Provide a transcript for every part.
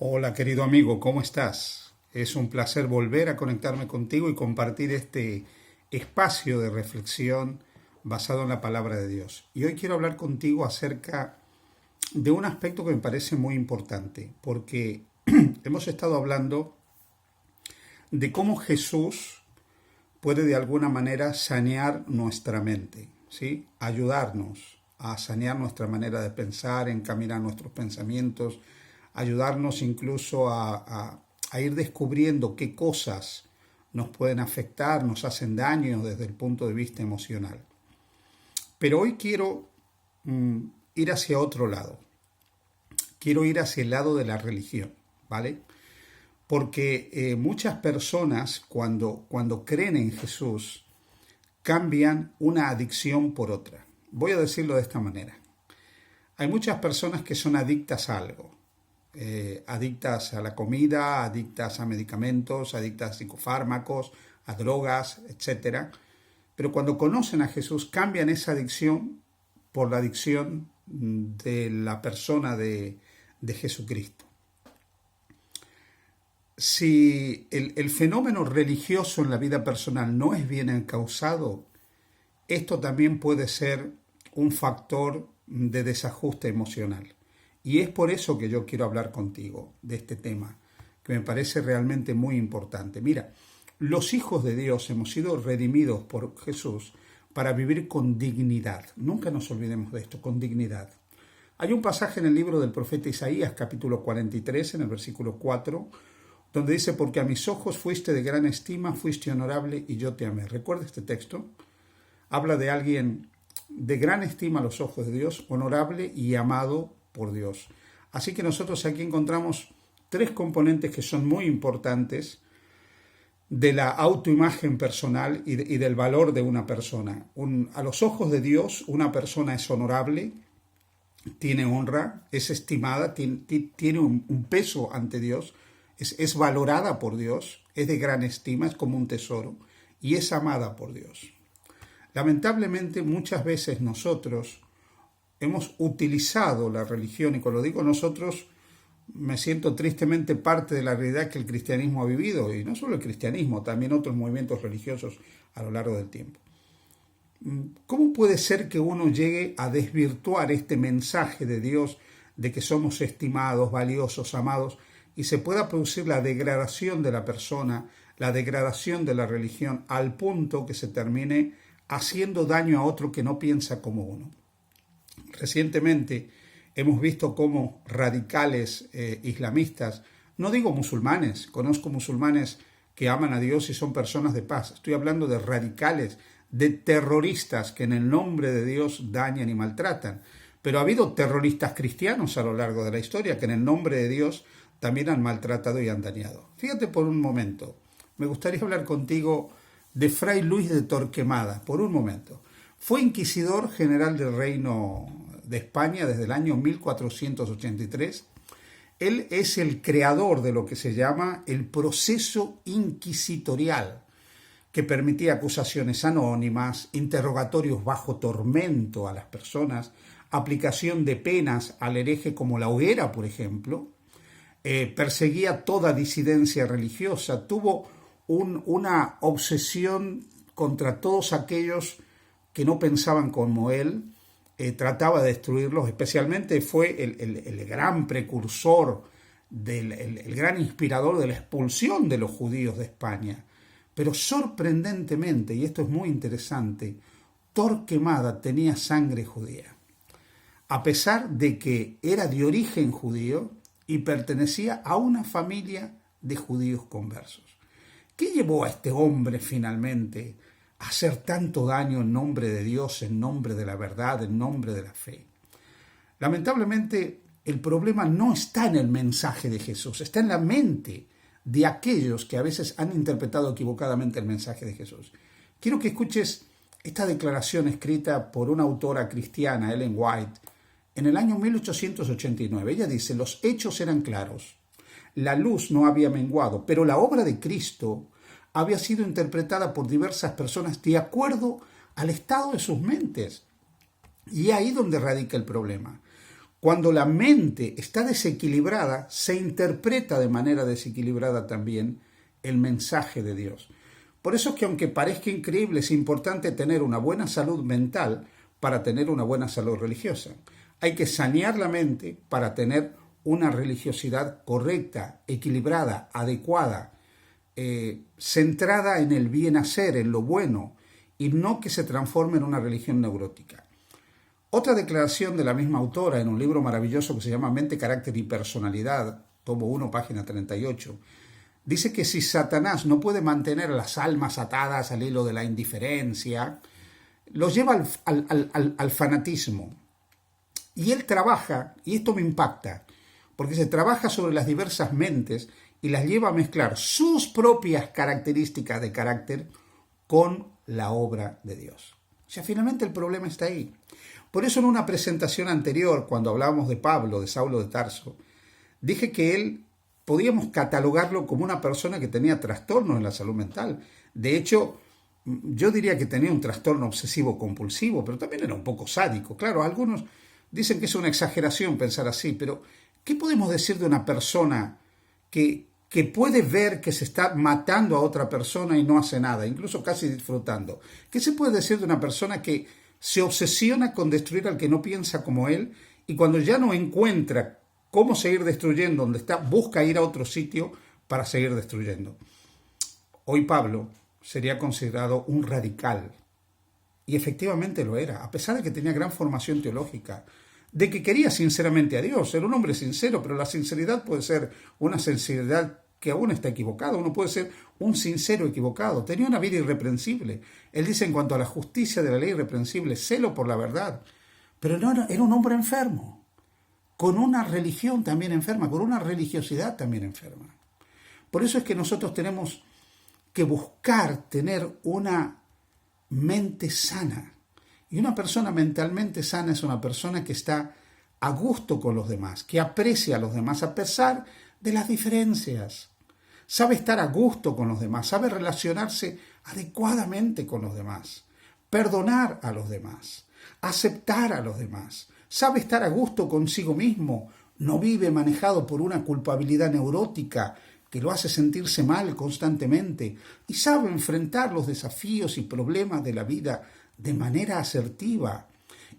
Hola querido amigo, ¿cómo estás? Es un placer volver a conectarme contigo y compartir este espacio de reflexión basado en la palabra de Dios. Y hoy quiero hablar contigo acerca de un aspecto que me parece muy importante, porque hemos estado hablando de cómo Jesús puede de alguna manera sanear nuestra mente, ¿sí? Ayudarnos a sanear nuestra manera de pensar, encaminar nuestros pensamientos, ayudarnos incluso a ir descubriendo qué cosas nos pueden afectar, nos hacen daño desde el punto de vista emocional. Pero hoy quiero ir hacia otro lado. Quiero ir hacia el lado de la religión, ¿vale? Porque muchas personas cuando creen en Jesús cambian una adicción por otra. Voy a decirlo de esta manera. Hay muchas personas que son adictas a algo. Adictas a la comida, adictas a medicamentos, adictas a psicofármacos, a drogas, etcétera. Pero cuando conocen a Jesús cambian esa adicción por la adicción de la persona de Jesucristo. Si el fenómeno religioso en la vida personal no es bien encausado, esto también puede ser un factor de desajuste emocional. Y es por eso que yo quiero hablar contigo de este tema, que me parece realmente muy importante. Mira, los hijos de Dios hemos sido redimidos por Jesús para vivir con dignidad. Nunca nos olvidemos de esto, con dignidad. Hay un pasaje en el libro del profeta Isaías, capítulo 43, en el versículo 4, donde dice, porque a mis ojos fuiste de gran estima, fuiste honorable y yo te amé. ¿Recuerda este texto? Habla de alguien de gran estima a los ojos de Dios, honorable y amado por Dios. Así que nosotros aquí encontramos tres componentes que son muy importantes de la autoimagen personal y del valor de una persona. A los ojos de Dios, una persona es honorable, tiene honra, es estimada, tiene un peso ante Dios, es valorada por Dios, es de gran estima, es como un tesoro y es amada por Dios. Lamentablemente muchas veces nosotros hemos utilizado la religión, y cuando digo nosotros me siento tristemente parte de la realidad que el cristianismo ha vivido, y no solo el cristianismo, también otros movimientos religiosos a lo largo del tiempo. ¿Cómo puede ser que uno llegue a desvirtuar este mensaje de Dios de que somos estimados, valiosos, amados, y se pueda producir la degradación de la persona, la degradación de la religión, al punto que se termine haciendo daño a otro que no piensa como uno? Recientemente hemos visto cómo radicales islamistas, no digo musulmanes, conozco musulmanes que aman a Dios y son personas de paz, estoy hablando de radicales, de terroristas que en el nombre de Dios dañan y maltratan. Pero ha habido terroristas cristianos a lo largo de la historia que en el nombre de Dios también han maltratado y han dañado. Fíjate por un momento, me gustaría hablar contigo de Fray Luis de Torquemada, por un momento. Fue inquisidor general del Reino de España desde el año 1483. Él es el creador de lo que se llama el proceso inquisitorial, que permitía acusaciones anónimas, interrogatorios bajo tormento a las personas, aplicación de penas al hereje como la hoguera, por ejemplo, perseguía toda disidencia religiosa, tuvo una obsesión contra todos aquellos que no pensaban como él, trataba de destruirlos, especialmente fue el gran precursor, el gran inspirador de la expulsión de los judíos de España. Pero sorprendentemente, y esto es muy interesante, Torquemada tenía sangre judía, a pesar de que era de origen judío y pertenecía a una familia de judíos conversos. ¿Qué llevó a este hombre finalmente a hacer tanto daño en nombre de Dios, en nombre de la verdad, en nombre de la fe? Lamentablemente, el problema no está en el mensaje de Jesús, está en la mente de aquellos que a veces han interpretado equivocadamente el mensaje de Jesús. Quiero que escuches esta declaración escrita por una autora cristiana, Ellen White, en el año 1889. Ella dice, los hechos eran claros, la luz no había menguado, pero la obra de Cristo había sido interpretada por diversas personas de acuerdo al estado de sus mentes. Y ahí donde radica el problema. Cuando la mente está desequilibrada, se interpreta de manera desequilibrada también el mensaje de Dios. Por eso es que aunque parezca increíble, es importante tener una buena salud mental para tener una buena salud religiosa. Hay que sanear la mente para tener una religiosidad correcta, equilibrada, adecuada, centrada en el bien hacer, en lo bueno, y no que se transforme en una religión neurótica. Otra declaración de la misma autora en un libro maravilloso que se llama Mente, Carácter y Personalidad, tomo 1, página 38, dice que si Satanás no puede mantener a las almas atadas al hilo de la indiferencia, los lleva al fanatismo. Y él trabaja, y esto me impacta, porque se trabaja sobre las diversas mentes y las lleva a mezclar sus propias características de carácter con la obra de Dios. O sea, finalmente el problema está ahí. Por eso en una presentación anterior, cuando hablábamos de Pablo, de Saulo de Tarso, dije que él podíamos catalogarlo como una persona que tenía trastornos en la salud mental. De hecho, yo diría que tenía un trastorno obsesivo compulsivo, pero también era un poco sádico. Claro, algunos dicen que es una exageración pensar así, pero ¿qué podemos decir de una persona que puede ver que se está matando a otra persona y no hace nada, incluso casi disfrutando? ¿Qué se puede decir de una persona que se obsesiona con destruir al que no piensa como él y cuando ya no encuentra cómo seguir destruyendo donde está, busca ir a otro sitio para seguir destruyendo? Hoy Pablo sería considerado un radical, y efectivamente lo era, a pesar de que tenía gran formación teológica, de que quería sinceramente a Dios, era un hombre sincero, pero la sinceridad puede ser una sinceridad que aún está equivocada, uno puede ser un sincero equivocado, tenía una vida irreprensible. Él dice en cuanto a la justicia de la ley irreprensible, celo por la verdad, pero no, era un hombre enfermo, con una religión también enferma, con una religiosidad también enferma. Por eso es que nosotros tenemos que buscar tener una mente sana. Y una persona mentalmente sana es una persona que está a gusto con los demás, que aprecia a los demás a pesar de las diferencias. Sabe estar a gusto con los demás, sabe relacionarse adecuadamente con los demás, perdonar a los demás, aceptar a los demás, sabe estar a gusto consigo mismo, no vive manejado por una culpabilidad neurótica que lo hace sentirse mal constantemente y sabe enfrentar los desafíos y problemas de la vida de manera asertiva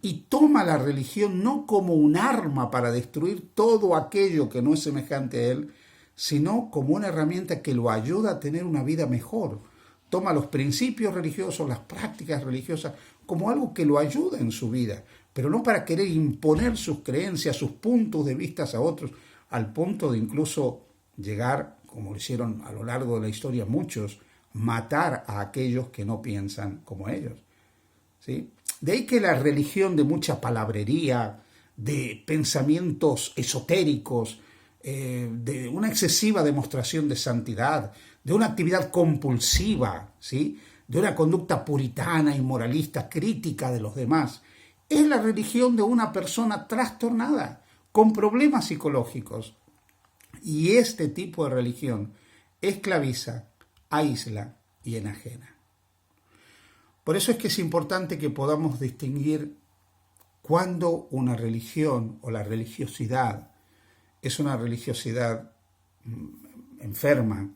y toma la religión no como un arma para destruir todo aquello que no es semejante a él, sino como una herramienta que lo ayuda a tener una vida mejor. Toma los principios religiosos, las prácticas religiosas, como algo que lo ayuda en su vida, pero no para querer imponer sus creencias, sus puntos de vista a otros, al punto de incluso llegar, como lo hicieron a lo largo de la historia muchos, matar a aquellos que no piensan como ellos. ¿Sí? De ahí que la religión de mucha palabrería, de pensamientos esotéricos, de una excesiva demostración de santidad, de una actividad compulsiva, ¿sí? De una conducta puritana y moralista, crítica de los demás, es la religión de una persona trastornada, con problemas psicológicos. Y este tipo de religión esclaviza, aísla y enajena. Por eso es que es importante que podamos distinguir cuándo una religión o la religiosidad es una religiosidad enferma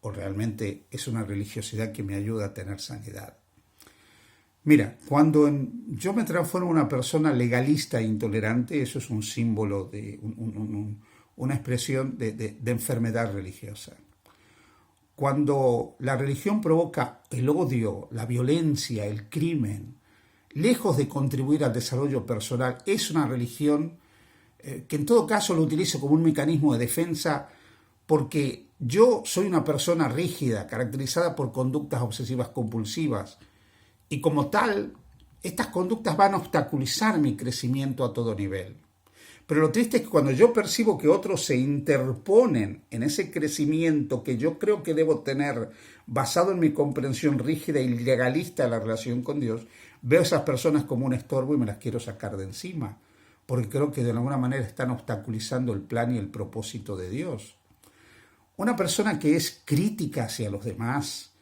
o realmente es una religiosidad que me ayuda a tener sanidad. Mira, cuando yo me transformo en una persona legalista e intolerante, eso es un símbolo de una expresión de enfermedad religiosa. Cuando la religión provoca el odio, la violencia, el crimen, lejos de contribuir al desarrollo personal, es una religión que en todo caso lo utilizo como un mecanismo de defensa porque yo soy una persona rígida, caracterizada por conductas obsesivas compulsivas y como tal, estas conductas van a obstaculizar mi crecimiento a todo nivel. Pero lo triste es que cuando yo percibo que otros se interponen en ese crecimiento que yo creo que debo tener basado en mi comprensión rígida y legalista de la relación con Dios, veo a esas personas como un estorbo y me las quiero sacar de encima, porque creo que de alguna manera están obstaculizando el plan y el propósito de Dios. Una persona que es crítica hacia los demás,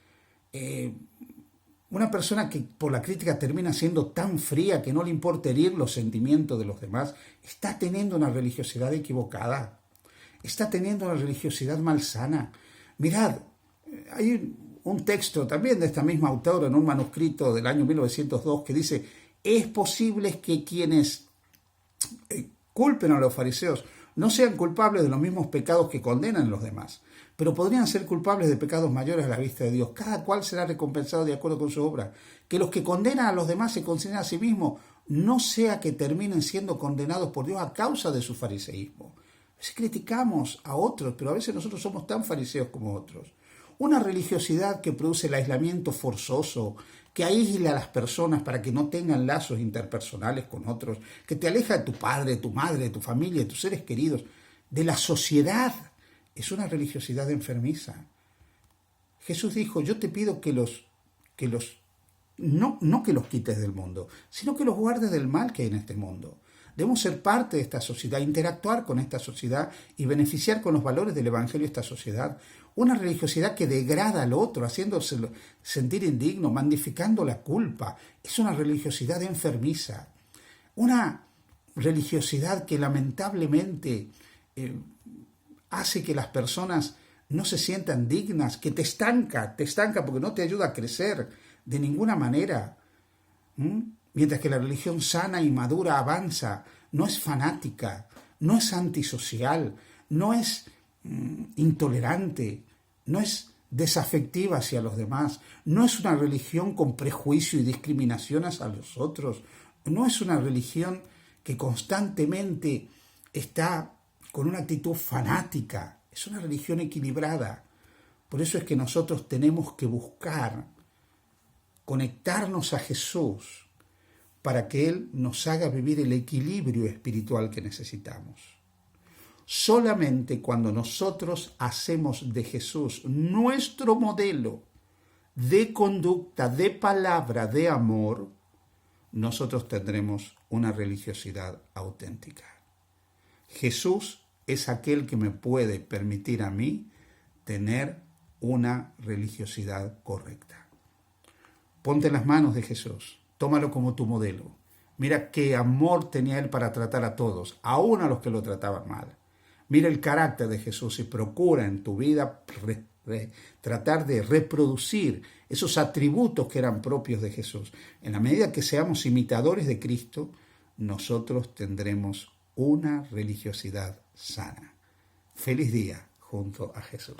Una persona que por la crítica termina siendo tan fría que no le importa herir los sentimientos de los demás, está teniendo una religiosidad equivocada, está teniendo una religiosidad malsana. Mirad, hay un texto también de esta misma autora en un manuscrito del año 1902 que dice, es posible que quienes culpen a los fariseos no sean culpables de los mismos pecados que condenan a los demás, pero podrían ser culpables de pecados mayores a la vista de Dios. Cada cual será recompensado de acuerdo con su obra. Que los que condenan a los demás se consideren a sí mismos, no sea que terminen siendo condenados por Dios a causa de su fariseísmo. A veces criticamos a otros, pero a veces nosotros somos tan fariseos como otros. Una religiosidad que produce el aislamiento forzoso, que aísla a las personas para que no tengan lazos interpersonales con otros, que te aleja de tu padre, de tu madre, de tu familia, de tus seres queridos, de la sociedad. Es una religiosidad enfermiza. Jesús dijo, yo te pido no que los quites del mundo, sino que los guardes del mal que hay en este mundo. Debemos ser parte de esta sociedad, interactuar con esta sociedad y beneficiar con los valores del Evangelio esta sociedad. Una religiosidad que degrada al otro, haciéndose sentir indigno, magnificando la culpa. Es una religiosidad enfermiza. Una religiosidad que lamentablemente hace que las personas no se sientan dignas, que te estanca porque no te ayuda a crecer de ninguna manera. Mientras que la religión sana y madura avanza, no es fanática, no es antisocial, no es intolerante, no es desafectiva hacia los demás, no es una religión con prejuicio y discriminación hacia los otros, no es una religión que constantemente está con una actitud fanática, es una religión equilibrada. Por eso es que nosotros tenemos que buscar conectarnos a Jesús para que Él nos haga vivir el equilibrio espiritual que necesitamos. Solamente cuando nosotros hacemos de Jesús nuestro modelo de conducta, de palabra, de amor, nosotros tendremos una religiosidad auténtica. Jesús es aquel que me puede permitir a mí tener una religiosidad correcta. Ponte en las manos de Jesús, tómalo como tu modelo. Mira qué amor tenía Él para tratar a todos, aún a los que lo trataban mal. Mira el carácter de Jesús y procura en tu vida tratar de reproducir esos atributos que eran propios de Jesús. En la medida que seamos imitadores de Cristo, nosotros tendremos una religiosidad sana. Feliz día junto a Jesús.